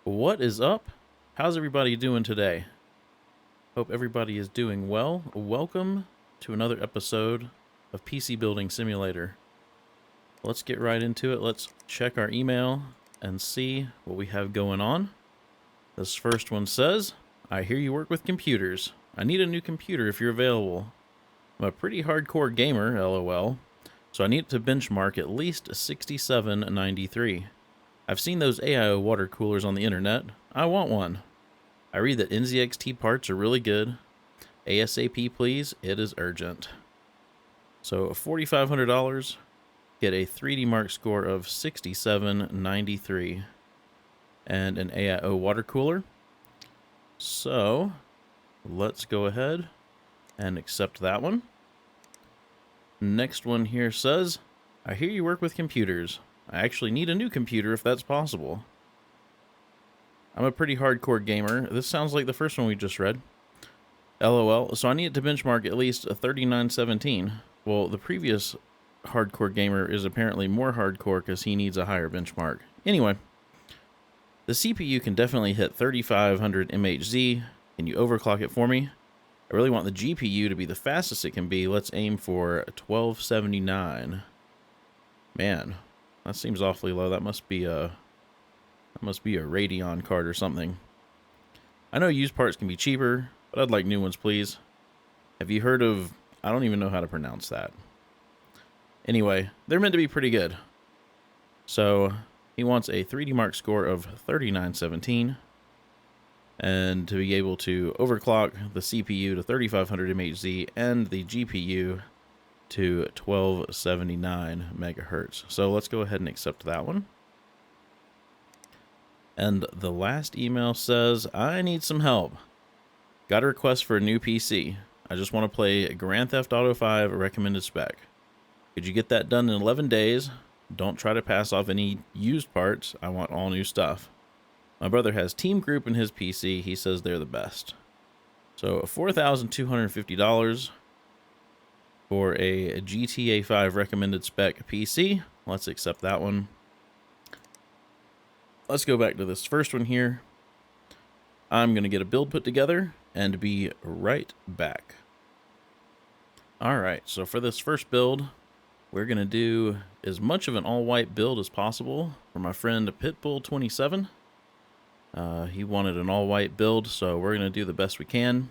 What is up? How's everybody doing today? Hope everybody is doing well. Welcome to another episode of PC Building Simulator. Let's get right into it. Let's check our email and see what we have going on. This first one says, I hear you work with computers. I need a new computer if you're available. I'm a pretty hardcore gamer, lol, so I need to benchmark at least 6793. I've seen those AIO water coolers on the internet. I want one. I read that NZXT parts are really good. ASAP please, it is urgent. So $4,500, get a 3D Mark score of 6793 and an AIO water cooler. So let's go ahead and accept that one. Next one here says, I hear you work with computers. I actually need a new computer if that's possible. I'm a pretty hardcore gamer. This sounds like the first one we just read. LOL. So I need to benchmark at least a 3917. Well, the previous hardcore gamer is apparently more hardcore because he needs a higher benchmark. Anyway, the CPU can definitely hit 3500 MHz. Can you overclock it for me? I really want the GPU to be the fastest it can be. Let's aim for 1279. Man, that seems awfully low. That must be a Radeon card or something. I know used parts can be cheaper, but I'd like new ones, please. Have you heard of... I don't even know how to pronounce that. Anyway, they're meant to be pretty good. So, he wants a 3D Mark score of 3917. And to be able to overclock the CPU to 3500 MHz and the GPU to 1279 megahertz. So let's go ahead and accept that one. And the last email says, I need some help. Got a request for a new PC. I just want to play Grand Theft Auto 5 recommended spec. Could you get that done in 11 days? Don't try to pass off any used parts. I want all new stuff. My brother has Team Group in his PC. He says they're the best. So $4,250 for a GTA 5 recommended spec PC. Let's accept that one. Let's go back to this first one here. I'm going to get a build put together and be right back. Alright, so for this first build, we're going to do as much of an all-white build as possible for my friend Pitbull27. He wanted an all-white build, so we're going to do the best we can.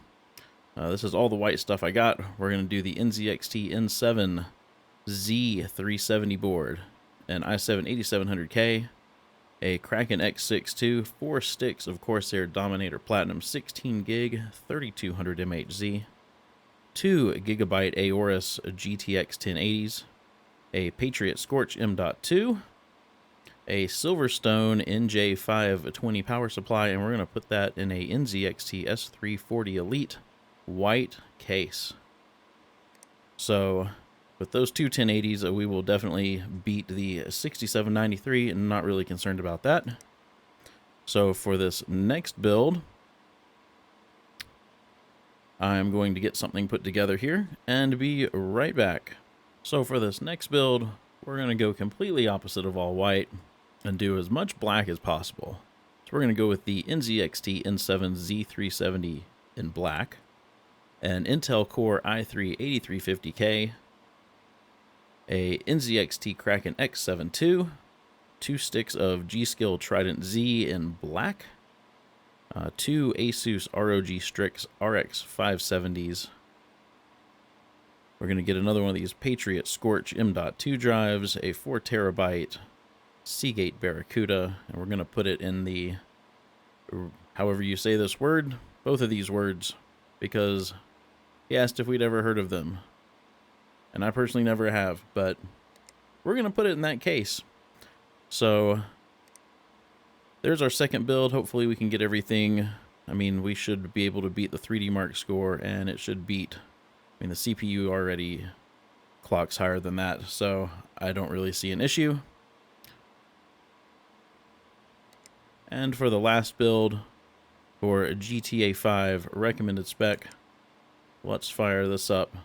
This is all the white stuff I got. We're going to do the NZXT N7 Z370 board, an i7-8700K, a Kraken X62, 4 sticks of Corsair Dominator Platinum 16 gig, 3200 MHz, 2 GB Aorus GTX 1080s, a Patriot Scorch M.2, a Silverstone NJ520 power supply, and we're going to put that in a NZXT S340 Elite white case. So with those two 1080s, we will definitely beat the 6793, and not really concerned about that. So for this next build, I'm going to get something put together here and be right back. So for this next build, we're going to go completely opposite of all white and do as much black as possible. So we're going to go with the NZXT N7 Z370 in black, an Intel Core i3-8350K, a NZXT Kraken X72, 2 sticks of G-Skill Trident Z in black, 2 Asus ROG Strix RX 570s. We're going to get another one of these Patriot Scorch M.2 drives, a 4 terabyte Seagate Barracuda, and we're going to put it in the, however you say this word, both of these words, because he asked if we'd ever heard of them. And I personally never have, but we're going to put it in that case. So there's our second build. Hopefully we can get everything. I mean, we should be able to beat the 3D Mark score, and it should beat, I mean, the CPU already clocks higher than that, so I don't really see an issue. And for the last build, for GTA 5 recommended spec, let's fire this up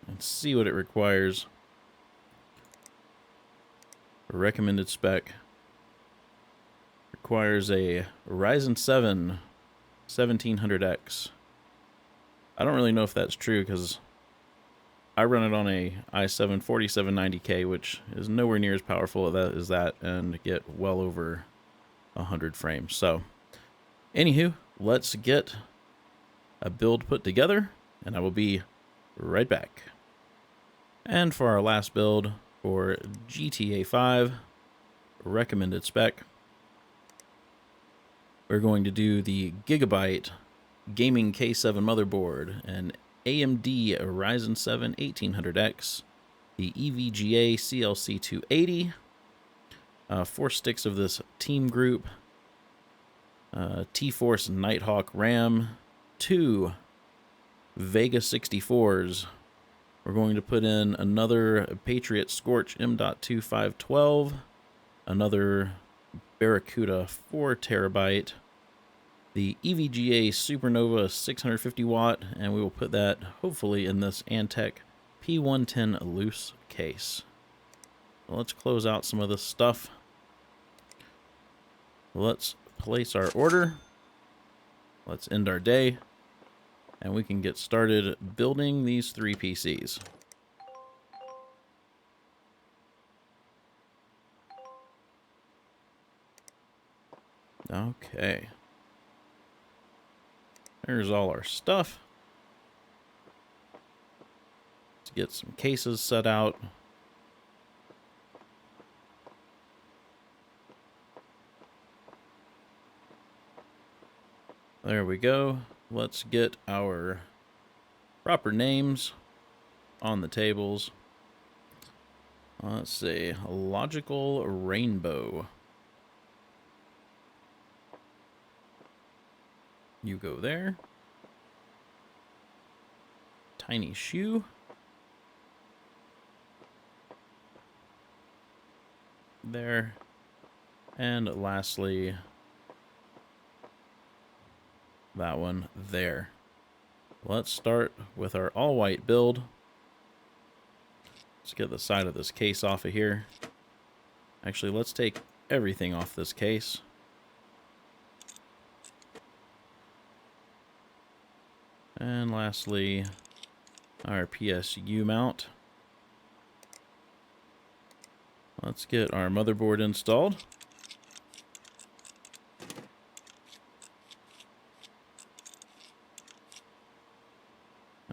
and see what it requires. Recommended spec requires a Ryzen 7 1700X. I don't really know if that's true because I run it on a i7 4790K, which is nowhere near as powerful as that, and get well over 100 frames. So, anywho, let's get a build put together, and I will be right back. And for our last build for GTA 5, recommended spec, we're going to do the Gigabyte Gaming K7 motherboard, an AMD Ryzen 7 1800X, the EVGA CLC 280, 4 sticks of this team group, T-Force Nighthawk RAM, 2 Vega 64s. We're going to put in another Patriot Scorch M.2512, another Barracuda 4 terabyte, the EVGA Supernova 650 watt, and we will put that hopefully in this Antec P110 loose case. So let's close out some of this stuff. Let's place our order. Let's end our day, and we can get started building these 3 PCs. Okay. There's all our stuff. Let's get some cases set out. There we go. Let's get our proper names on the tables. Let's see. Logical Rainbow. You go there. Tiny Shoe. There. And lastly, that one there. Let's start with our all-white build. Let's get the side of this case off of here. Actually, let's take everything off this case. And lastly, our PSU mount. Let's get our motherboard installed.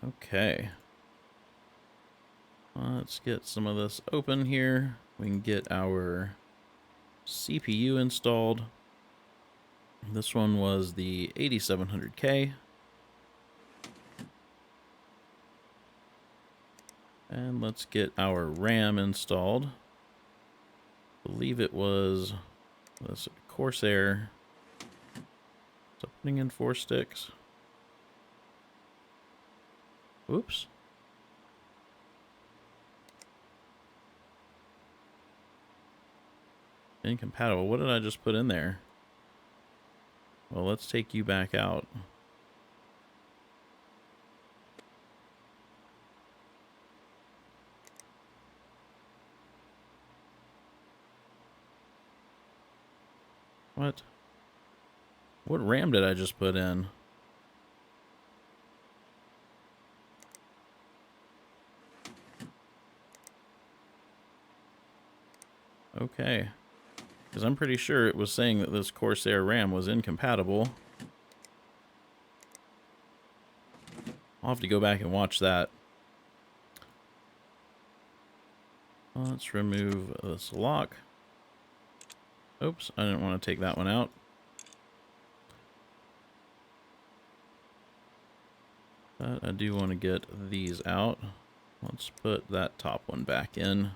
Okay. Let's get some of this open here. We can get our CPU installed. This one was the 8700K. And let's get our RAM installed. I believe it was this Corsair. So putting in 4 sticks. Oops. Incompatible. What did I just put in there? Well, let's take you back out. What? What RAM did I just put in? Okay. Because I'm pretty sure it was saying that this Corsair RAM was incompatible. I'll have to go back and watch that. Let's remove this lock. Oops, I didn't want to take that one out. But I do want to get these out. Let's put that top one back in.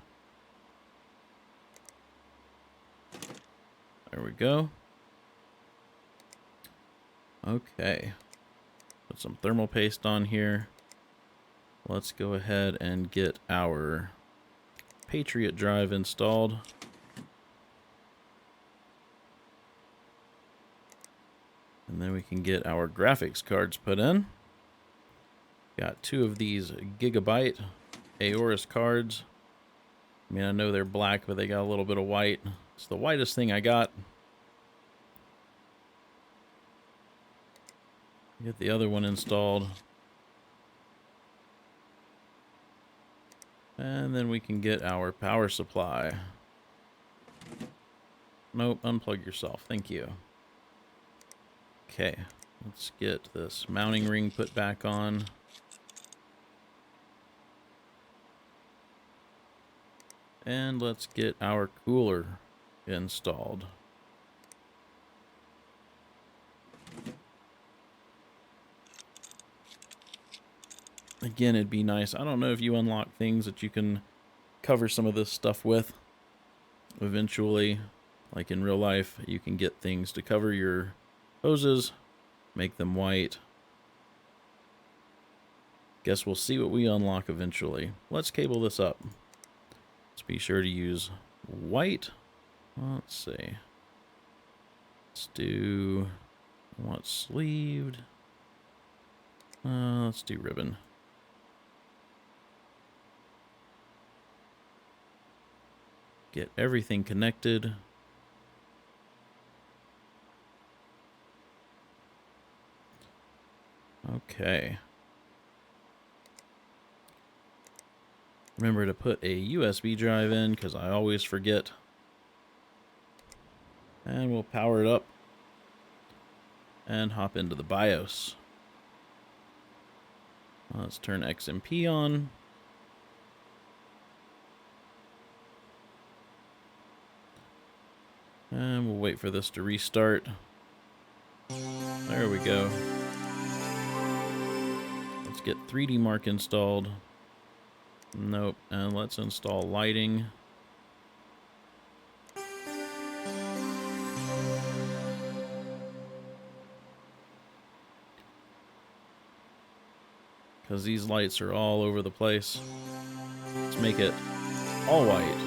There we go. Okay. Put some thermal paste on here. Let's go ahead and get our Patriot drive installed. And then we can get our graphics cards put in. Got 2 of these Gigabyte Aorus cards. I mean, I know they're black, but they got a little bit of white. It's the whitest thing I got. Get the other one installed. And then we can get our power supply. Nope, unplug yourself. Thank you. Okay, let's get this mounting ring put back on. And let's get our cooler installed. Again, it'd be nice. I don't know if you unlock things that you can cover some of this stuff with. Eventually, like in real life, you can get things to cover your hoses, make them white. Guess we'll see what we unlock eventually. Let's cable this up. Let's be sure to use white. Let's see. Let's do... I want sleeved. Let's do ribbon. Get everything connected. Okay. Remember to put a USB drive in because I always forget. And we'll power it up and hop into the BIOS. Let's turn XMP on. And we'll wait for this to restart. There we go. Let's get 3D Mark installed. Nope. And let's install lighting. Because these lights are all over the place. Let's make it all white.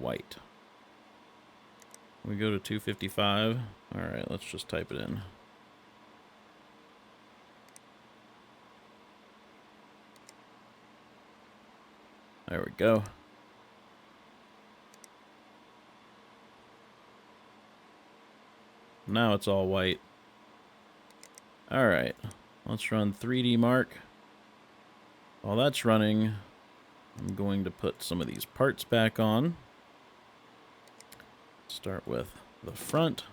White. We go to 255. Alright, let's just type it in. There we go. Now it's all white. Alright, let's run 3D Mark. While that's running, I'm going to put some of these parts back on. Start with the front.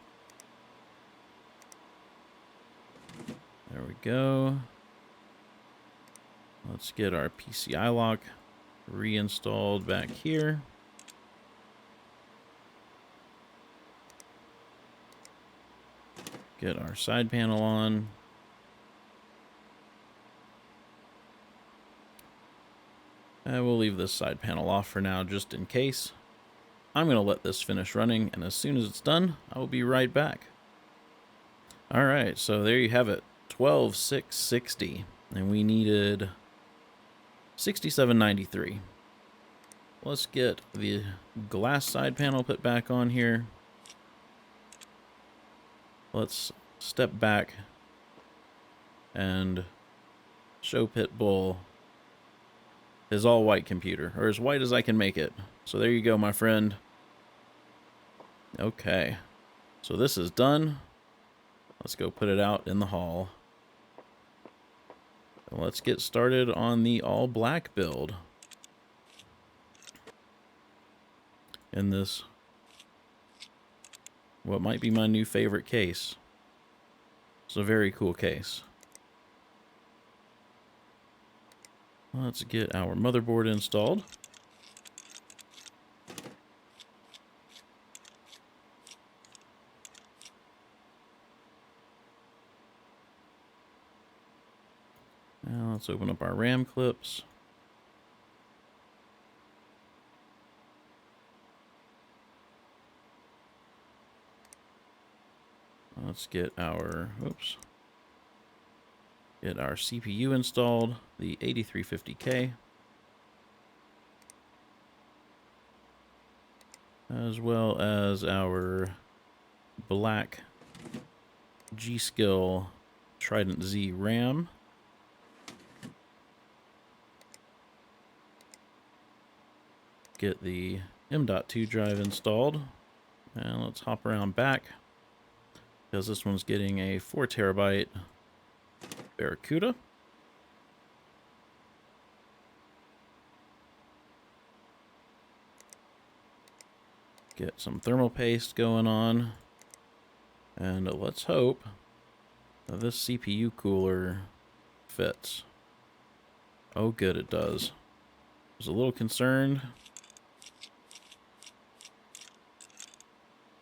There we go. Let's get our PCI lock reinstalled back here. Get our side panel on. And we'll leave this side panel off for now just in case. I'm going to let this finish running, and as soon as it's done, I will be right back. Alright, so there you have it. 12,660. And we needed 6793. Let's get the glass side panel put back on here. Let's step back and show Pitbull his all-white computer, or as white as I can make it. So there you go, my friend. Okay, so this is done. Let's go put it out in the hall. And let's get started on the all-black build. In this, what might be my new favorite case. It's a very cool case. Let's get our motherboard installed. Now let's open up our RAM clips. Let's get our, get our CPU installed, the 8350K. As well as our black G-Skill Trident Z RAM. Get the M.2 drive installed. And let's hop around back, because this one's getting a 4 terabyte Barracuda. Get some thermal paste going on. And let's hope that this CPU cooler fits. Oh, good, it does. I was a little concerned,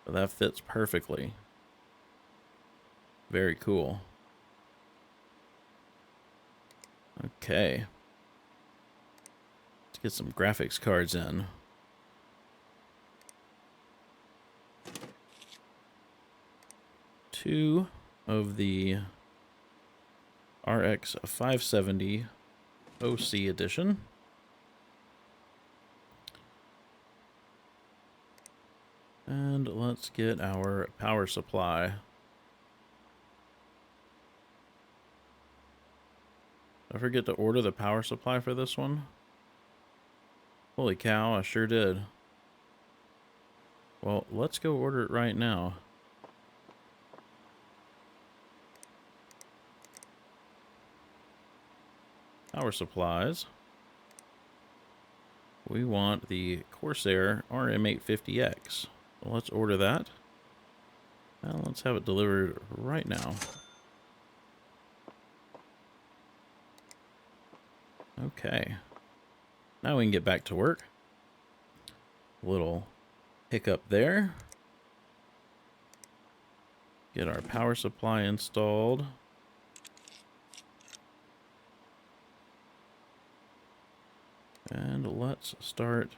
but that fits perfectly. Very cool. Okay. Let's get some graphics cards in. Two of the RX 570 OC edition. And let's get our power supply. Did I forget to order the power supply for this one? Holy cow, I sure did. Well, let's go order it right now. Power supplies. We want the Corsair RM850X. Well, let's order that. Well, let's have it delivered right now. Okay. Now we can get back to work. Little hiccup there. Get our power supply installed. And let's start,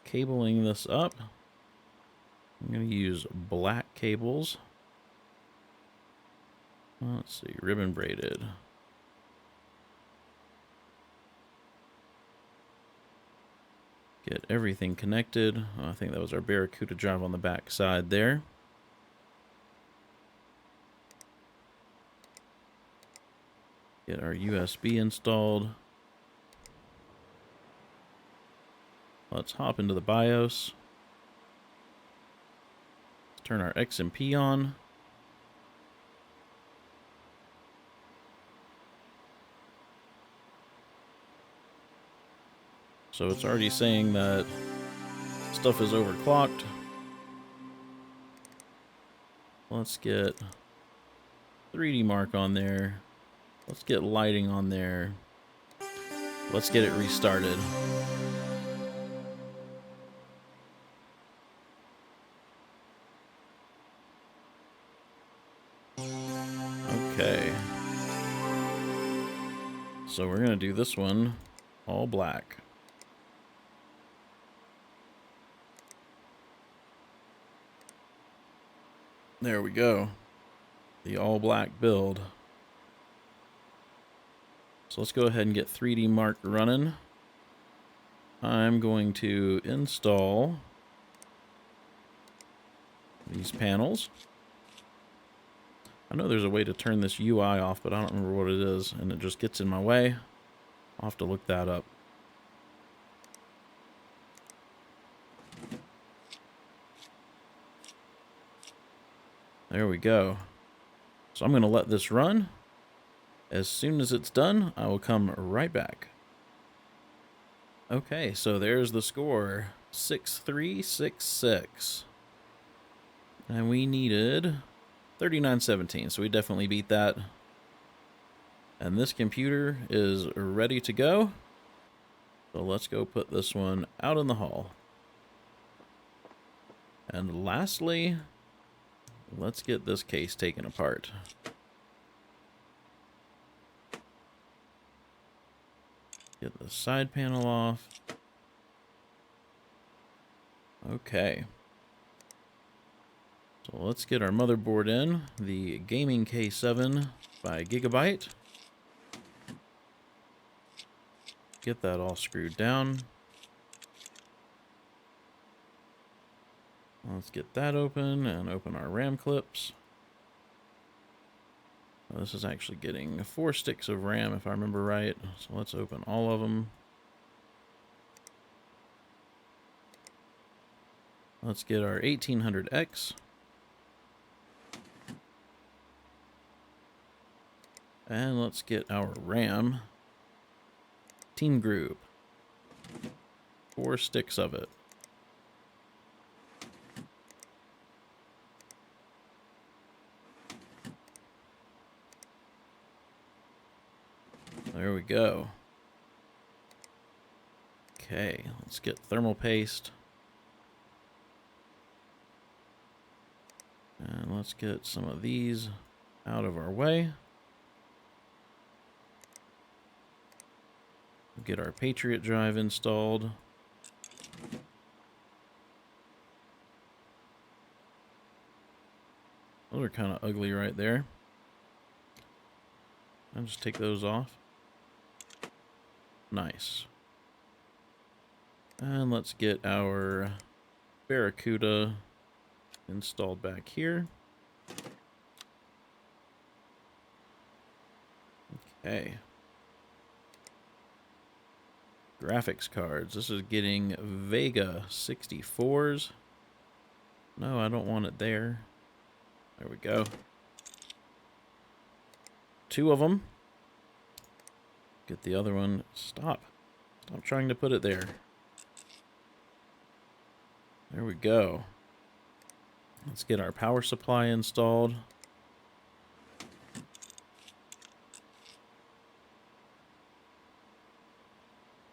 cabling this up. I'm going to use black cables. Let's see, ribbon braided. Get everything connected. I think that was our Barracuda drive on the back side there. Get our USB installed. Let's hop into the BIOS. Turn our XMP on. So it's already saying that stuff is overclocked. Let's get 3D mark on there. Let's get lighting on there. Let's get it restarted. Okay. So we're gonna do this one all black. There we go. The all black build. So let's go ahead and get 3D Mark running. I'm going to install these panels. I know there's a way to turn this UI off, but I don't remember what it is, and it just gets in my way. I'll have to look that up. There we go. So I'm going to let this run. As soon as it's done, I will come right back. Okay, so there's the score. 6366. And we needed 3917, so we definitely beat that. And this computer is ready to go. So let's go put this one out in the hall. And lastly, let's get this case taken apart. Get the side panel off. Okay. So let's get our motherboard in. The Gaming K7 by Gigabyte. Get that all screwed down. Let's get that open and open our RAM clips. This is actually getting 4 sticks of RAM if I remember right. So let's open all of them. Let's get our 1800X. And let's get our RAM. Team Group. 4 sticks of it. There we go. Okay, let's get thermal paste. And let's get some of these out of our way. Get our Patriot drive installed. Those are kind of ugly right there. I'll just take those off. Nice. And let's get our Barracuda installed back here. Okay. Graphics cards. This is getting Vega 64s. No, I don't want it there. There we go. 2 of them. Get the other one. Stop. Stop trying to put it there. There we go. Let's get our power supply installed.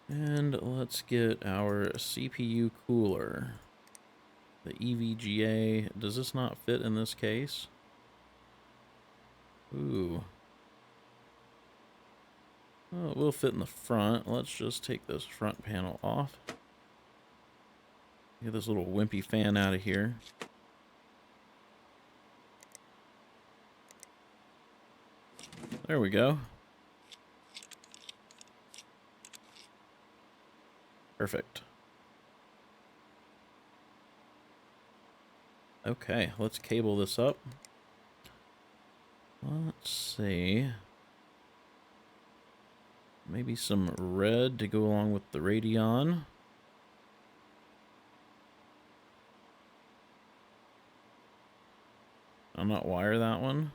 And let's get our CPU cooler. The EVGA. Does this not fit in this case? Ooh. Well, it will fit in the front. Let's just take this front panel off. Get this little wimpy fan out of here. There we go. Perfect. Okay, let's cable this up. Let's see. Maybe some red to go along with the Radeon. I'll not wire that one.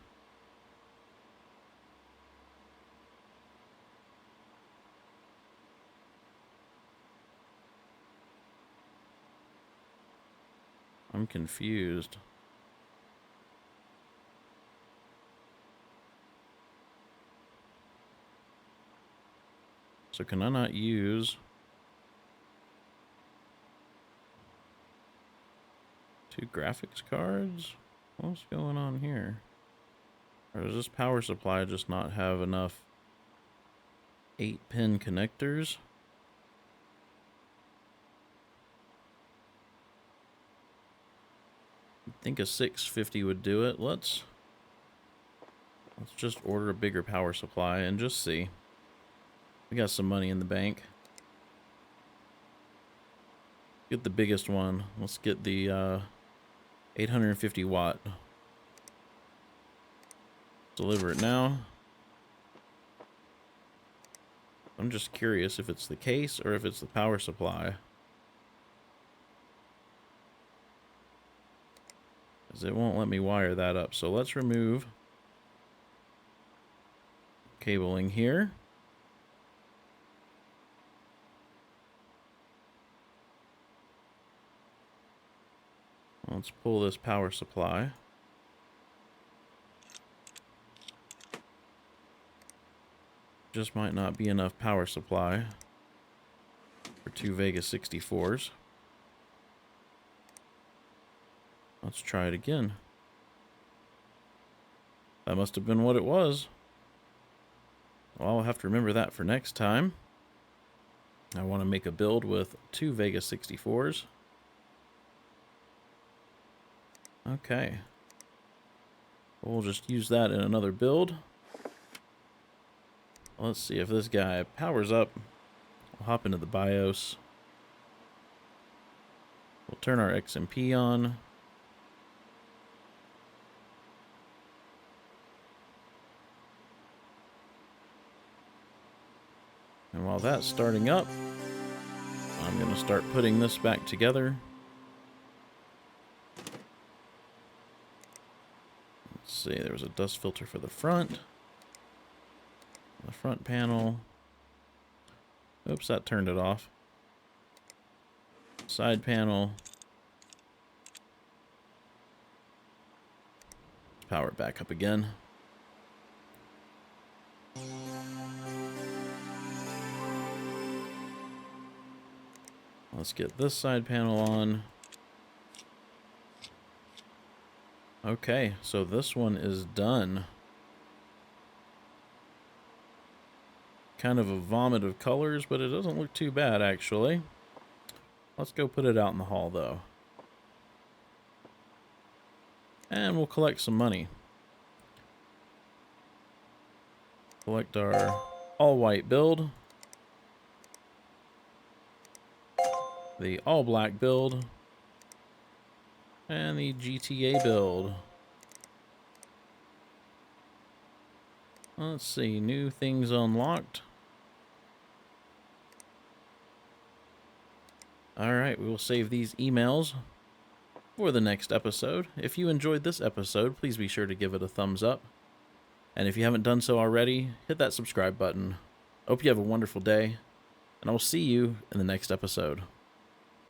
I'm confused. So can I not use 2 graphics cards? What's going on here? Or does this power supply just not have enough 8-pin connectors? I think a 650 would do it. Let's just order a bigger power supply and just see. We got some money in the bank. Get the biggest one. Let's get the 850 watt. Deliver it now. I'm just curious if it's the case or if it's the power supply. Because it won't let me wire that up. So let's remove cabling here. Let's pull this power supply. Just might not be enough power supply for 2 Vega 64s. Let's try it again. That must have been what it was. Well, I'll have to remember that for next time. I want to make a build with 2 Vega 64s. Okay. We'll just use that in another build. Let's see if this guy powers up. We'll hop into the BIOS. We'll turn our XMP on. And while that's starting up, I'm going to start putting this back together. see, there was a dust filter for the front. The front panel. Oops, that turned it off. Side panel. Power it back up again. Let's get this side panel on. Okay, so this one is done. Kind of a vomit of colors, but it doesn't look too bad, actually. Let's go put it out in the hall, though. And we'll collect some money. Collect our all-white build. The all-black build. And the GTA build. Let's see, new things unlocked. Alright, we will save these emails for the next episode. If you enjoyed this episode, please be sure to give it a thumbs up. And if you haven't done so already, hit that subscribe button. Hope you have a wonderful day, and I will see you in the next episode.